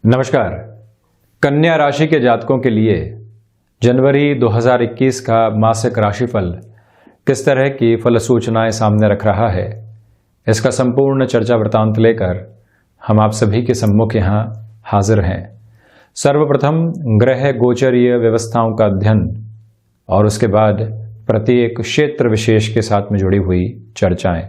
नमस्कार। कन्या राशि के जातकों के लिए जनवरी 2021 का मासिक राशिफल किस तरह की फल सूचनाएं सामने रख रहा है, इसका संपूर्ण चर्चा वृतांत लेकर हम आप सभी के सम्मुख यहाँ हाजिर हैं। सर्वप्रथम ग्रह गोचरीय व्यवस्थाओं का अध्ययन और उसके बाद प्रत्येक क्षेत्र विशेष के साथ में जुड़ी हुई चर्चाएं।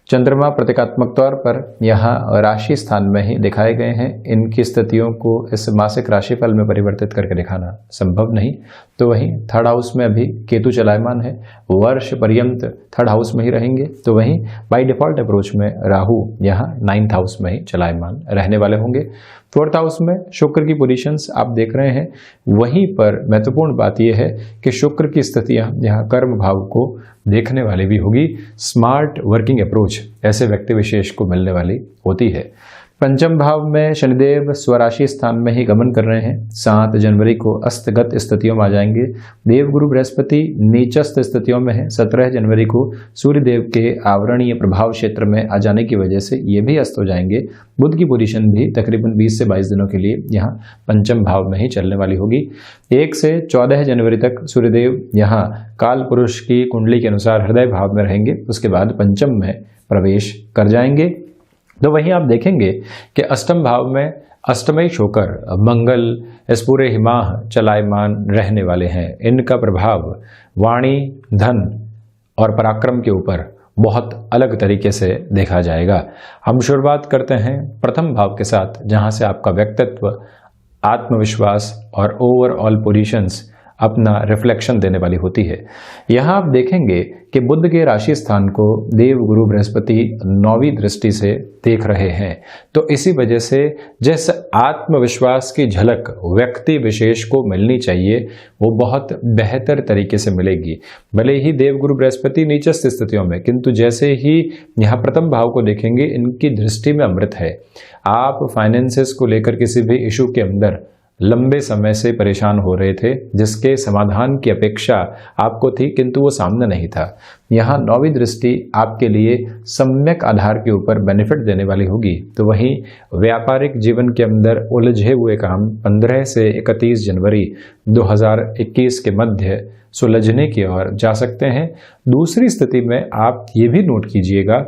चंद्रमा प्रतीकात्मक तौर पर यहाँ राशि स्थान में ही दिखाए गए हैं। इनकी स्थितियों को इस मासिक राशिफल में परिवर्तित करके दिखाना संभव नहीं। तो वहीं थर्ड हाउस में अभी केतु चलायमान है, वर्ष पर्यंत थर्ड हाउस में ही रहेंगे। तो वहीं बाय डिफॉल्ट अप्रोच में राहु यहाँ 9th हाउस में ही चलायमान रहने वाले होंगे। 4th हाउस में शुक्र की पोजीशंस आप देख रहे हैं। वहीं पर महत्वपूर्ण बात यह है कि शुक्र की स्थितियां यहाँ कर्म भाव को देखने वाली भी होगी। स्मार्ट वर्किंग अप्रोच ऐसे व्यक्ति विशेष को मिलने वाली होती है। पंचम भाव में शनिदेव स्वराशि स्थान में ही गमन कर रहे हैं। 7 जनवरी को अस्तगत स्थितियों में आ जाएंगे। देवगुरु बृहस्पति नीचस्थ स्थितियों में है। 17 जनवरी को सूर्यदेव के आवरणीय प्रभाव क्षेत्र में आ जाने की वजह से ये भी अस्त हो जाएंगे। बुध की पोजीशन भी तकरीबन 20 से 22 दिनों के लिए यहाँ पंचम भाव में ही चलने वाली होगी। 1 से 14 जनवरी तक सूर्यदेव यहाँ काल पुरुष की कुंडली के अनुसार हृदय भाव में रहेंगे। उसके बाद पंचम में प्रवेश कर जाएंगे। तो वहीं आप देखेंगे कि अष्टम भाव में अष्टमेश होकर मंगल इस पूरे ही माह चलायमान रहने वाले हैं। इनका प्रभाव वाणी, धन और पराक्रम के ऊपर बहुत अलग तरीके से देखा जाएगा। हम शुरुआत करते हैं प्रथम भाव के साथ, जहां से आपका व्यक्तित्व, आत्मविश्वास और ओवरऑल पोजीशंस अपना रिफ्लेक्शन देने वाली होती है। यहाँ आप देखेंगे कि बुध के राशि स्थान को देव गुरु बृहस्पति 9वीं दृष्टि से देख रहे हैं। तो इसी वजह से जिस आत्मविश्वास की झलक व्यक्ति विशेष को मिलनी चाहिए वो बहुत बेहतर तरीके से मिलेगी। भले ही देव गुरु बृहस्पति नीचस्थ स्थितियों में, किंतु जैसे ही यहाँ प्रथम भाव को देखेंगे इनकी दृष्टि में अमृत है। आप फाइनेंसेस को लेकर किसी भी इशू के अंदर लंबे समय से परेशान हो रहे थे, जिसके समाधान की अपेक्षा आपको थी किंतु वो सामने नहीं था। यहाँ 9वीं दृष्टि आपके लिए सम्यक आधार के ऊपर बेनिफिट देने वाली होगी। तो वहीं व्यापारिक जीवन के अंदर उलझे हुए काम 15 से 31 जनवरी 2021 के मध्य सुलझने की ओर जा सकते हैं। दूसरी स्थिति में आप ये भी नोट कीजिएगा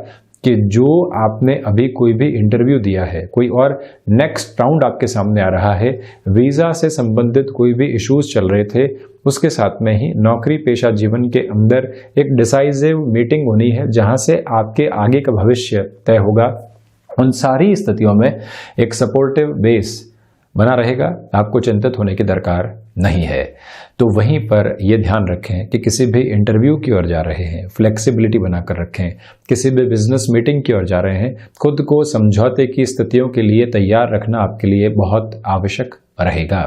कि जो आपने अभी कोई भी इंटरव्यू दिया है, कोई और नेक्स्ट राउंड आपके सामने आ रहा है, वीज़ा से संबंधित कोई भी इश्यूज चल रहे थे, उसके साथ में ही नौकरी पेशा जीवन के अंदर एक डिसाइसिव मीटिंग होनी है जहां से आपके आगे का भविष्य तय होगा। उन सारी स्थितियों में एक सपोर्टिव बेस बना रहेगा, आपको चिंतित होने की दरकार नहीं है। तो वहीं पर यह ध्यान रखें कि किसी भी इंटरव्यू की ओर जा रहे हैं, फ्लेक्सिबिलिटी बनाकर रखें। किसी भी बिजनेस मीटिंग की ओर जा रहे हैं, खुद को समझौते की स्थितियों के लिए तैयार रखना आपके लिए बहुत आवश्यक रहेगा।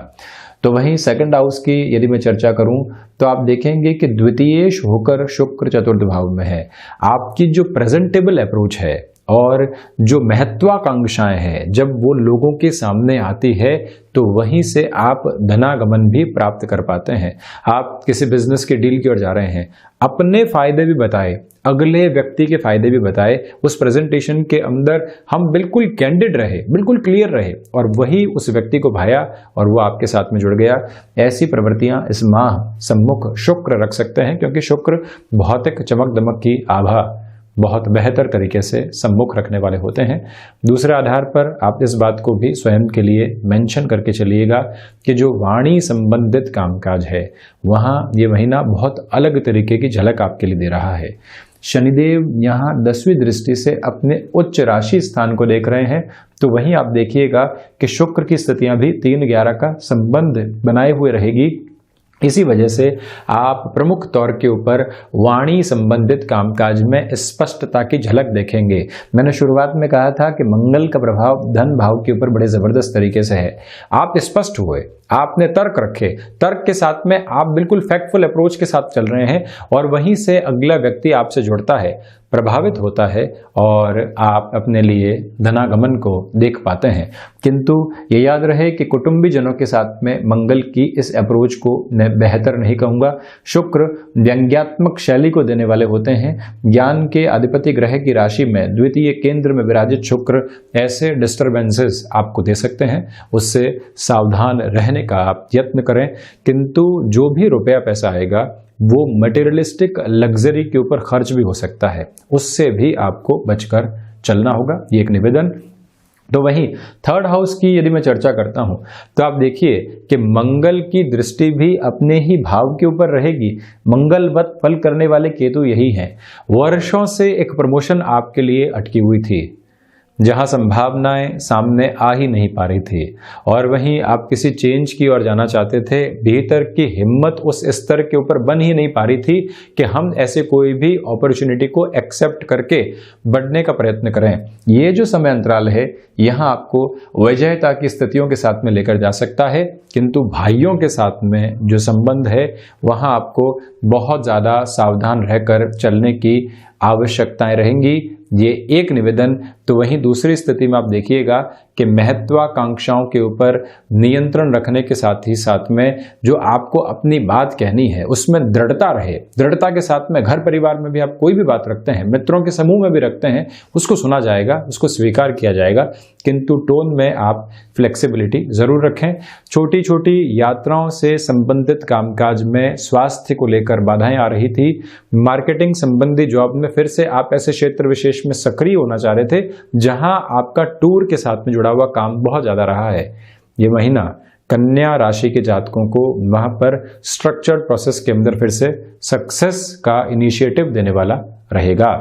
तो वहीं सेकंड हाउस की यदि मैं चर्चा करूं तो आप देखेंगे कि द्वितीयेश होकर शुक्र चतुर्थ भाव में है। आपकी जो प्रेजेंटेबल अप्रोच है और जो महत्वाकांक्षाएं हैं, जब वो लोगों के सामने आती है तो वहीं से आप धनागमन भी प्राप्त कर पाते हैं। आप किसी बिजनेस की डील की ओर जा रहे हैं, अपने फायदे भी बताए, अगले व्यक्ति के फायदे भी बताए। उस प्रेजेंटेशन के अंदर हम बिल्कुल कैंडिड रहे, बिल्कुल क्लियर रहे और वही उस व्यक्ति को भाया और वो आपके साथ में जुड़ गया। ऐसी प्रवृत्तियां इस माह सम्मुख शुक्र रख सकते हैं, क्योंकि शुक्र भौतिक चमक दमक की आभा बहुत बेहतर तरीके से सम्मुख रखने वाले होते हैं। दूसरे आधार पर आप इस बात को भी स्वयं के लिए मेंशन करके चलिएगा कि जो वाणी संबंधित कामकाज है वहाँ ये महीना बहुत अलग तरीके की झलक आपके लिए दे रहा है। शनिदेव यहाँ 10वीं दृष्टि से अपने उच्च राशि स्थान को देख रहे हैं। तो वहीं आप देखिएगा कि शुक्र की स्थितियां भी 3-11 का संबंध बनाए हुए रहेगी। इसी वजह से आप प्रमुख तौर के ऊपर वाणी संबंधित कामकाज में स्पष्टता की झलक देखेंगे। मैंने शुरुआत में कहा था कि मंगल का प्रभाव धन भाव के ऊपर बड़े जबरदस्त तरीके से है। आप स्पष्ट हुए, आपने तर्क रखे, तर्क के साथ में आप बिल्कुल फैक्टफुल अप्रोच के साथ चल रहे हैं और वहीं से अगला व्यक्ति आपसे जुड़ता है प्रभावित होता है और आप अपने लिए धनागमन को देख पाते हैं। किंतु ये याद रहे कि कुटुंबीजनों के साथ में मंगल की इस अप्रोच को मैं बेहतर नहीं कहूँगा। शुक्र व्यंग्यात्मक शैली को देने वाले होते हैं। ज्ञान के अधिपति ग्रह की राशि में द्वितीय केंद्र में विराजित शुक्र ऐसे डिस्टर्बेंसेस आपको दे सकते हैं, उससे सावधान रहने का आप यत्न करें। किंतु जो भी रुपया पैसा आएगा वो मटेरियलिस्टिक लग्जरी के ऊपर खर्च भी हो सकता है, उससे भी आपको बचकर चलना होगा, ये एक निवेदन। तो वहीं थर्ड हाउस की यदि मैं चर्चा करता हूं तो आप देखिए कि मंगल की दृष्टि भी अपने ही भाव के ऊपर रहेगी। मंगलवत फल करने वाले केतु यही हैं। वर्षों से एक प्रमोशन आपके लिए अटकी हुई थी, जहां संभावनाएं सामने आ ही नहीं पा रही थी, और वहीं आप किसी चेंज की ओर जाना चाहते थे। भीतर की हिम्मत उस स्तर के ऊपर बन ही नहीं पा रही थी कि हम ऐसे कोई भी अपॉर्चुनिटी को एक्सेप्ट करके बढ़ने का प्रयत्न करें। ये जो समय अंतराल है यहाँ आपको विजयता की स्थितियों के साथ में लेकर जा सकता है, किंतु भाइयों के साथ में जो संबंध है वहाँ आपको बहुत ज़्यादा सावधान रहकर चलने की आवश्यकताएं रहेंगी। ये एक निवेदन। तो वहीं दूसरी स्थिति में आप देखिएगा कि महत्वाकांक्षाओं के ऊपर नियंत्रण रखने के साथ ही साथ में जो आपको अपनी बात कहनी है उसमें दृढ़ता रहे। दृढ़ता के साथ में घर परिवार में भी आप कोई भी बात रखते हैं, मित्रों के समूह में भी रखते हैं, उसको सुना जाएगा, उसको स्वीकार किया जाएगा, किंतु टोन में आप फ्लेक्सिबिलिटी जरूर रखें। छोटी छोटी यात्राओं से संबंधित कामकाज में स्वास्थ्य को लेकर बाधाएं आ रही थी। मार्केटिंग संबंधी जॉब में फिर से आप ऐसे क्षेत्र विशेष में सक्रिय होना चाह रहे थे जहां आपका टूर के साथ में जुड़ा हुआ काम बहुत ज्यादा रहा है। ये महीना कन्या राशि के जातकों को वहां पर स्ट्रक्चर्ड प्रोसेस के अंदर फिर से सक्सेस का इनिशिएटिव देने वाला रहेगा।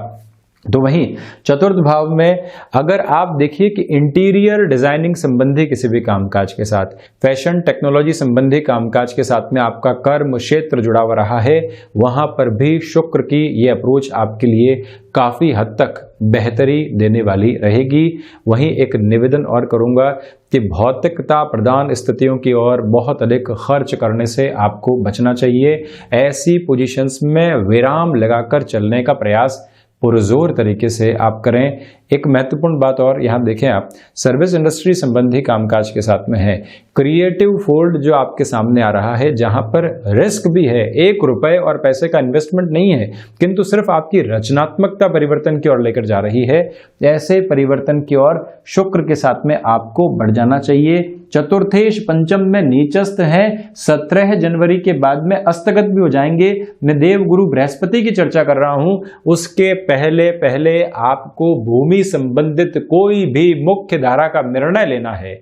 तो वहीं चतुर्थ भाव में अगर आप देखिए कि इंटीरियर डिजाइनिंग संबंधी किसी भी कामकाज के साथ, फैशन टेक्नोलॉजी संबंधी कामकाज के साथ में आपका कर्म क्षेत्र जुड़ा हुआ रहा है, वहां पर भी शुक्र की ये अप्रोच आपके लिए काफी हद तक बेहतरी देने वाली रहेगी। वहीं एक निवेदन और करूंगा कि भौतिकता प्रदान स्थितियों की ओर बहुत अधिक खर्च करने से आपको बचना चाहिए। ऐसी पोजीशंस में विराम लगाकर चलने का प्रयास पुरजोर तरीके से आप करें। एक महत्वपूर्ण बात और यहाँ देखें, आप सर्विस इंडस्ट्री संबंधी कामकाज के साथ में है। क्रिएटिव फोल्ड जो आपके सामने आ रहा है, जहां पर रिस्क भी है, 1 रुपए और पैसे का इन्वेस्टमेंट नहीं है, किंतु सिर्फ आपकी रचनात्मकता परिवर्तन की ओर लेकर जा रही है। ऐसे परिवर्तन की ओर शुक्र के साथ में आपको बढ़ जाना चाहिए। चतुर्थेश पंचम में नीचस्थ है, 17 जनवरी के बाद में अस्तगत भी हो जाएंगे। मैं देव गुरु बृहस्पति की चर्चा कर रहा हूं, उसके पहले पहले आपको भूमि संबंधित कोई भी मुख्य धारा का निर्णय लेना है,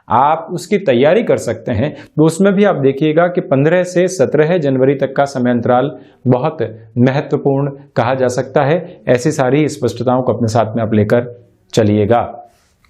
आप उसकी तैयारी कर सकते हैं। तो उसमें भी आप देखिएगा कि 15 से 17 जनवरी तक का समय अंतराल बहुत महत्वपूर्ण कहा जा सकता है। ऐसी सारी स्पष्टताओं को अपने साथ में आप लेकर चलिएगा।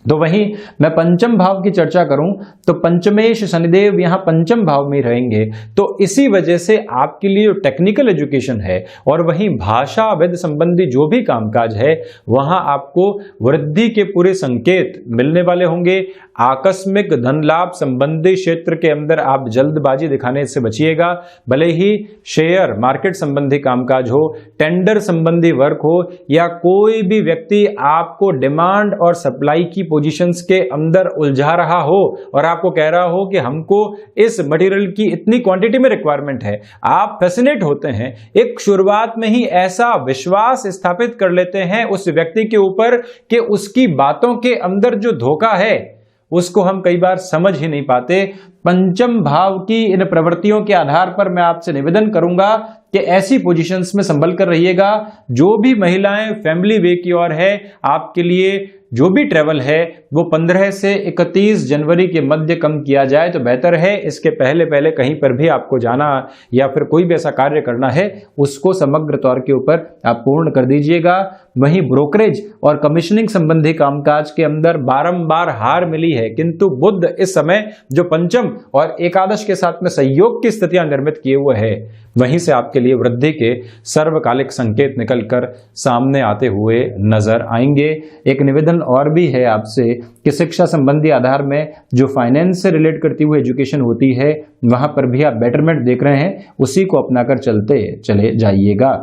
तो वहीं मैं पंचम भाव की चर्चा करूं तो पंचमेश शनिदेव यहां पंचम भाव में रहेंगे, तो इसी वजह से आपके लिए जो टेक्निकल एजुकेशन है और वहीं भाषा वेद संबंधी जो भी कामकाज है वहां आपको वृद्धि के पूरे संकेत मिलने वाले होंगे। आकस्मिक धन लाभ संबंधी क्षेत्र के अंदर आप जल्दबाजी दिखाने से बचिएगा। भले ही शेयर मार्केट संबंधी कामकाज हो, टेंडर संबंधी वर्क हो, या कोई भी व्यक्ति आपको डिमांड और सप्लाई की पोजीशंस के अंदर उलझा रहा हो और आपको कह रहा हो कि हमको इस मटेरियल की इतनी क्वांटिटी में रिक्वायरमेंट है, आप फैसिनेट होते हैं। एक शुरुआत में ही ऐसा विश्वास स्थापित कर लेते हैं उस व्यक्ति के ऊपर कि उसकी बातों के अंदर जो धोखा है उसको हम कई बार समझ ही नहीं पाते। पंचम भाव की इन प्रवृत्तियों के आधार पर मैं आपसे निवेदन करूंगा कि ऐसी पोजीशंस में संभल कर रहिएगा। जो भी महिलाएं फैमिली वे की ओर है, आपके लिए जो भी ट्रेवल है वो 15 से 31 जनवरी के मध्य कम किया जाए तो बेहतर है। इसके पहले पहले कहीं पर भी आपको जाना या फिर कोई भी ऐसा कार्य करना है उसको समग्र तौर के ऊपर आप पूर्ण कर दीजिएगा। वहीं ब्रोकरेज और कमीशनिंग संबंधी कामकाज के अंदर बारंबार हार मिली है, किंतु बुध इस समय जो पंचम और एकादश के साथ में संयोग की स्थितियां निर्मित किए हुए है, वहीं से आपके लिए वृद्धि के सर्वकालिक संकेत निकलकर सामने आते हुए नजर आएंगे। एक निवेदन और भी है आपसे कि शिक्षा संबंधी आधार में जो फाइनेंस से रिलेट करती हुई एजुकेशन होती है वहां पर भी आप बेटरमेंट देख रहे हैं, उसी को अपनाकर चलते चले जाइएगा।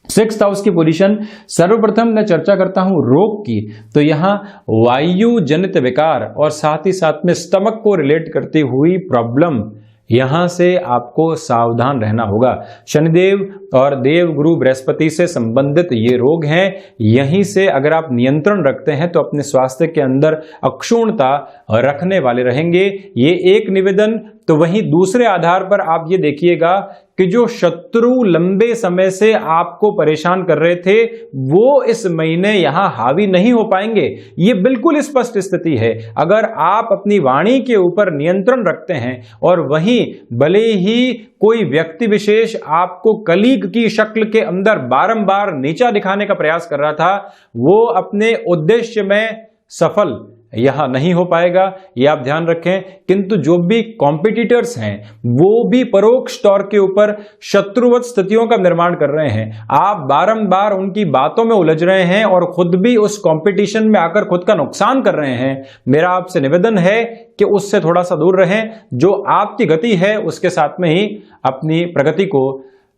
सिक्स्थ हाउस की पोजीशन, सर्वप्रथम मैं चर्चा करता हूं रोग की, तो यहां वायु जनित विकार और साथ ही साथ में स्टमक को रिलेट करती हुई प्रॉब्लम, यहां से आपको सावधान रहना होगा। शनिदेव और देवगुरु बृहस्पति से संबंधित ये रोग हैं, यहीं से अगर आप नियंत्रण रखते हैं तो अपने स्वास्थ्य के अंदर अक्षुण्णता रखने वाले रहेंगे। ये एक निवेदन। तो वहीं दूसरे आधार पर आप ये देखिएगा कि जो शत्रु लंबे समय से आपको परेशान कर रहे थे वो इस महीने यहां हावी नहीं हो पाएंगे। ये बिल्कुल स्पष्ट स्थिति है। अगर आप अपनी वाणी के ऊपर नियंत्रण रखते हैं और वहीं भले ही कोई व्यक्ति विशेष आपको कलीग की शक्ल के अंदर बारंबार नीचा दिखाने का प्रयास कर रहा था, वो अपने उद्देश्य में सफल यहां नहीं हो पाएगा, ये आप ध्यान रखें। किंतु जो भी कॉम्पिटिटर्स हैं वो भी परोक्ष तौर के ऊपर शत्रुवत स्थितियों का निर्माण कर रहे हैं। आप बारंबार उनकी बातों में उलझ रहे हैं और खुद भी उस कंपटीशन में आकर खुद का नुकसान कर रहे हैं। मेरा आपसे निवेदन है कि उससे थोड़ा सा दूर रहें। जो आपकी गति है उसके साथ में ही अपनी प्रगति को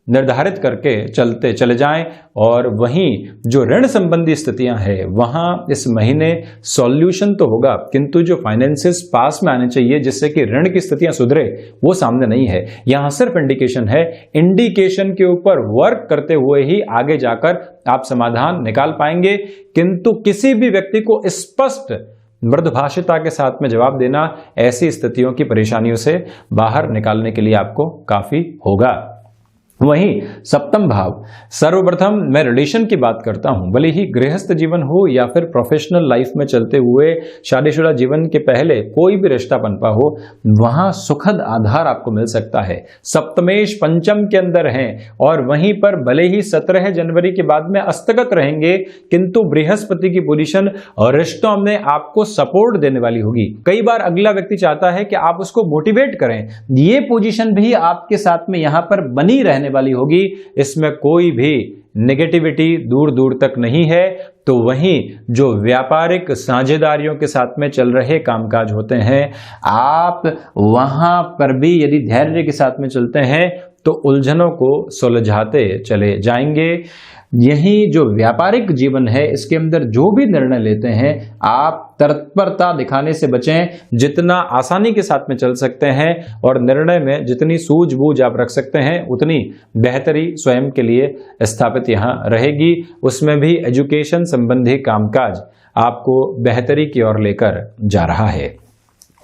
निर्धारित करके चलते चले जाएं। और वहीं जो ऋण संबंधी स्थितियां हैं वहां इस महीने सॉल्यूशन तो होगा, किंतु जो फाइनेंसेस पास में आने चाहिए जिससे कि ऋण की स्थितियां सुधरे, वो सामने नहीं है। यहां सिर्फ इंडिकेशन है। इंडिकेशन के ऊपर वर्क करते हुए ही आगे जाकर आप समाधान निकाल पाएंगे। किंतु किसी भी व्यक्ति को स्पष्ट मृदुभाषिता के साथ में जवाब देना ऐसी स्थितियों की परेशानियों से बाहर निकालने के लिए आपको काफी होगा। वहीं सप्तम भाव, सर्वप्रथम मैं रिलेशन की बात करता हूं। भले ही गृहस्थ जीवन हो या फिर प्रोफेशनल लाइफ में चलते हुए शादीशुदा जीवन के पहले कोई भी रिश्ता पनपा हो, वहां सुखद आधार आपको मिल सकता है। सप्तमेश पंचम के अंदर हैं और वहीं पर भले ही 17 जनवरी के बाद में अस्तगत रहेंगे, किंतु बृहस्पति की पोजीशन और रिश्तों में आपको सपोर्ट देने वाली होगी। कई बार अगला व्यक्ति चाहता है कि आप उसको मोटिवेट करें, ये पोजीशन भी आपके साथ में यहां पर बनी रहने वाली होगी। इसमें कोई भी नेगेटिविटी दूर दूर तक नहीं है। तो वहीं जो व्यापारिक साझेदारियों के साथ में चल रहे कामकाज होते हैं, आप वहां पर भी यदि धैर्य के साथ में चलते हैं तो उलझनों को सुलझाते चले जाएंगे। यही जो व्यापारिक जीवन है इसके अंदर जो भी निर्णय लेते हैं आप तत्परता दिखाने से बचें। जितना आसानी के साथ में चल सकते हैं और निर्णय में जितनी सूझबूझ आप रख सकते हैं उतनी बेहतरी स्वयं के लिए स्थापित यहां रहेगी। उसमें भी एजुकेशन संबंधी कामकाज आपको बेहतरी की ओर लेकर जा रहा है।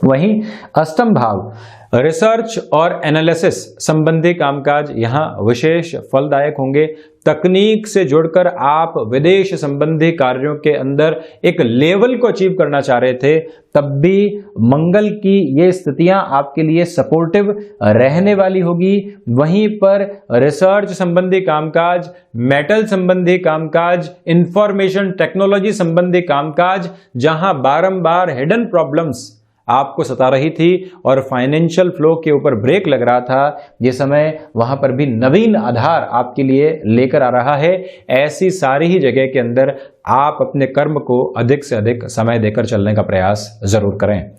वहीं अष्टम भाव, रिसर्च और एनालिसिस संबंधी कामकाज यहां विशेष फलदायक होंगे। तकनीक से जुड़कर आप विदेश संबंधी कार्यों के अंदर एक लेवल को अचीव करना चाह रहे थे, तब भी मंगल की ये स्थितियां आपके लिए सपोर्टिव रहने वाली होगी। वहीं पर रिसर्च संबंधी कामकाज, मेटल संबंधी कामकाज, इंफॉर्मेशन टेक्नोलॉजी संबंधी कामकाज, जहां बारंबार हिडन प्रॉब्लम्स आपको सता रही थी और फाइनेंशियल फ्लो के ऊपर ब्रेक लग रहा था, ये समय वहां पर भी नवीन आधार आपके लिए लेकर आ रहा है। ऐसी सारी ही जगह के अंदर आप अपने कर्म को अधिक से अधिक समय देकर चलने का प्रयास जरूर करें।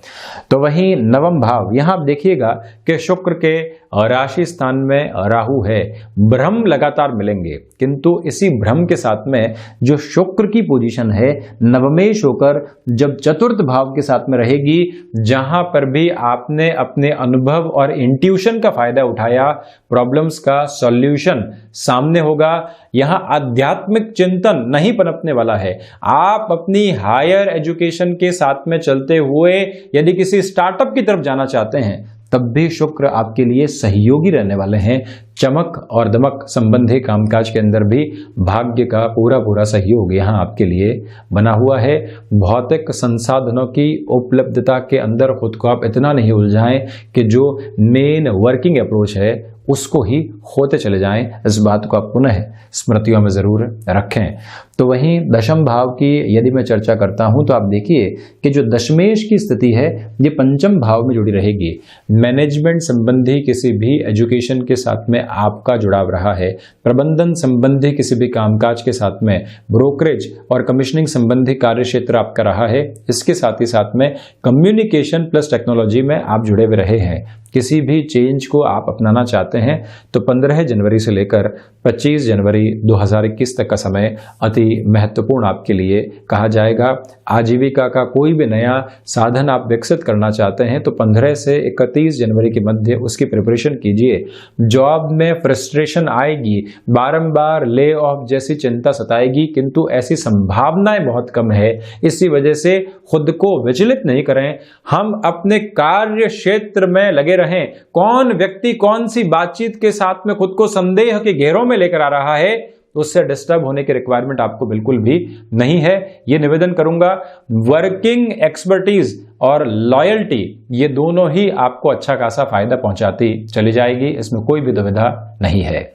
तो वहीं नवम भाव, यहां आप देखिएगा कि शुक्र के राशि स्थान में राहु है। भ्रम लगातार मिलेंगे, किंतु इसी भ्रम के साथ में जो शुक्र की पोजीशन है नवमेश होकर जब चतुर्थ भाव के साथ में रहेगी, जहां पर भी आपने अपने अनुभव और इंट्यूशन का फायदा उठाया, प्रॉब्लम्स का सॉल्यूशन सामने होगा। यहां आध्यात्मिक चिंतन नहीं पनपने वाला है। आप अपनी हायर एजुकेशन के साथ में चलते हुए यदि किसी स्टार्टअप की तरफ जाना चाहते हैं तब भी शुक्र आपके लिए सहयोगी रहने वाले हैं। चमक और दमक संबंधी कामकाज के अंदर भी भाग्य का पूरा पूरा सहयोग यहां आपके लिए बना हुआ है। भौतिक संसाधनों की उपलब्धता के अंदर खुद को आप इतना नहीं उलझाएं कि जो मेन वर्किंग अप्रोच है उसको ही खोते चले जाएं। इस बात को आप पुनः स्मृतियों में जरूर रखें। तो वहीं दशम भाव की यदि मैं चर्चा करता हूं तो आप देखिए कि जो दशमेश की स्थिति है ये पंचम भाव में जुड़ी रहेगी। मैनेजमेंट संबंधी किसी भी एजुकेशन के साथ में आपका जुड़ाव रहा है, प्रबंधन संबंधी किसी भी कामकाज के साथ में ब्रोकरेज और कमीशनिंग संबंधी कार्य क्षेत्र आपका रहा है, इसके साथ ही साथ में कम्युनिकेशन प्लस टेक्नोलॉजी में आप जुड़े हुए रहे हैं, किसी भी चेंज को आप अपनाना चाहते हैं तो 15 जनवरी से लेकर 25 जनवरी 2021 तक का समय अति महत्वपूर्ण आपके लिए कहा जाएगा। आजीविका का कोई भी नया साधन आप विकसित करना चाहते हैं तो 15 से 31 जनवरी के मध्य उसकी प्रिपरेशन कीजिए। जॉब में फ्रस्ट्रेशन आएगी, बारंबार ले ऑफ जैसी चिंता सताएगी, किंतु ऐसी संभावनाएं बहुत कम है। इसी वजह से खुद को विचलित नहीं करें, हम अपने कार्य क्षेत्र में लगे रहें। कौन व्यक्ति कौन सी बातचीत के साथ में खुद को संदेह के घेरों में लेकर आ रहा है, उससे डिस्टर्ब होने की रिक्वायरमेंट आपको बिल्कुल भी नहीं है। ये निवेदन करूंगा, वर्किंग एक्सपर्टीज और लॉयल्टी ये दोनों ही आपको अच्छा खासा फायदा पहुंचाती चली जाएगी, इसमें कोई भी दुविधा नहीं है।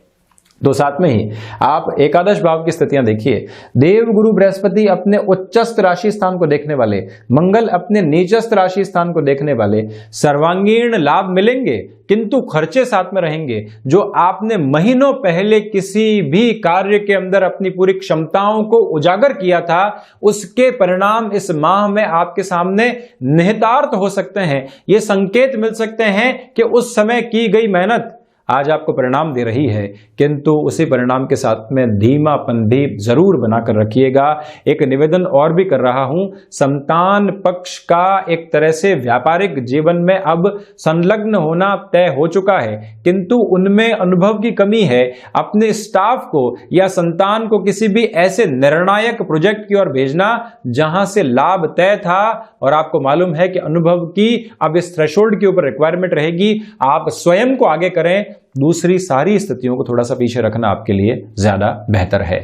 तो साथ में ही आप एकादश भाव की स्थितियां देखिए। देवगुरु बृहस्पति अपने उच्चस्थ राशि स्थान को देखने वाले, मंगल अपने नीचस्थ राशि स्थान को देखने वाले, सर्वांगीण लाभ मिलेंगे किंतु खर्चे साथ में रहेंगे। जो आपने महीनों पहले किसी भी कार्य के अंदर अपनी पूरी क्षमताओं को उजागर किया था, उसके परिणाम इस माह में आपके सामने निहितार्थ हो सकते हैं। ये संकेत मिल सकते हैं कि उस समय की गई मेहनत आज आपको परिणाम दे रही है, किंतु उसी परिणाम के साथ में धीमापन भी जरूर बनाकर रखिएगा। एक निवेदन और भी कर रहा हूं, संतान पक्ष का एक तरह से व्यापारिक जीवन में अब संलग्न होना तय हो चुका है, किंतु उनमें अनुभव की कमी है। अपने स्टाफ को या संतान को किसी भी ऐसे निर्णायक प्रोजेक्ट की ओर भेजना जहां से लाभ तय था और आपको मालूम है कि अनुभव की अब इस थ्रेशोल्ड के ऊपर रिक्वायरमेंट रहेगी, आप स्वयं को आगे करें। दूसरी सारी स्थितियों को थोड़ा सा पीछे रखना आपके लिए ज्यादा बेहतर है।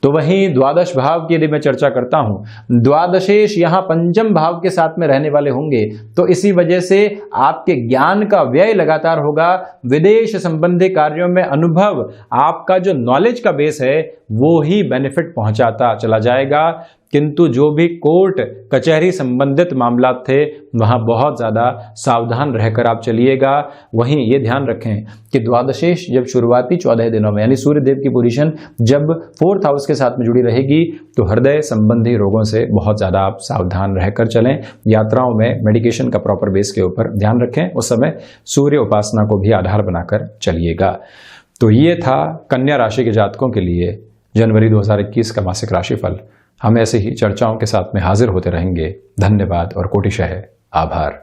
तो वहीं द्वादश भाव की यदि मैं चर्चा करता हूं, द्वादशेश यहां पंचम भाव के साथ में रहने वाले होंगे, तो इसी वजह से आपके ज्ञान का व्यय लगातार होगा। विदेश संबंधी कार्यों में अनुभव, आपका जो नॉलेज का बेस है वो ही बेनिफिट पहुंचाता चला जाएगा, किंतु जो भी कोर्ट कचहरी संबंधित मामला थे वहां बहुत ज्यादा सावधान रहकर आप चलिएगा। वहीं ये ध्यान रखें कि द्वादशेश जब शुरुआती 14 दिनों में यानी सूर्य देव की पोजीशन जब 4th हाउस के साथ में जुड़ी रहेगी तो हृदय संबंधी रोगों से बहुत ज्यादा आप सावधान रहकर चलें। यात्राओं में मेडिकेशन का प्रॉपर बेस के ऊपर ध्यान रखें, उस समय सूर्य उपासना को भी आधार बनाकर चलिएगा। तो ये था कन्या राशि के जातकों के लिए जनवरी 2021 का मासिक राशिफल। हम ऐसे ही चर्चाओं के साथ में हाजिर होते रहेंगे। धन्यवाद और कोटिशः आभार।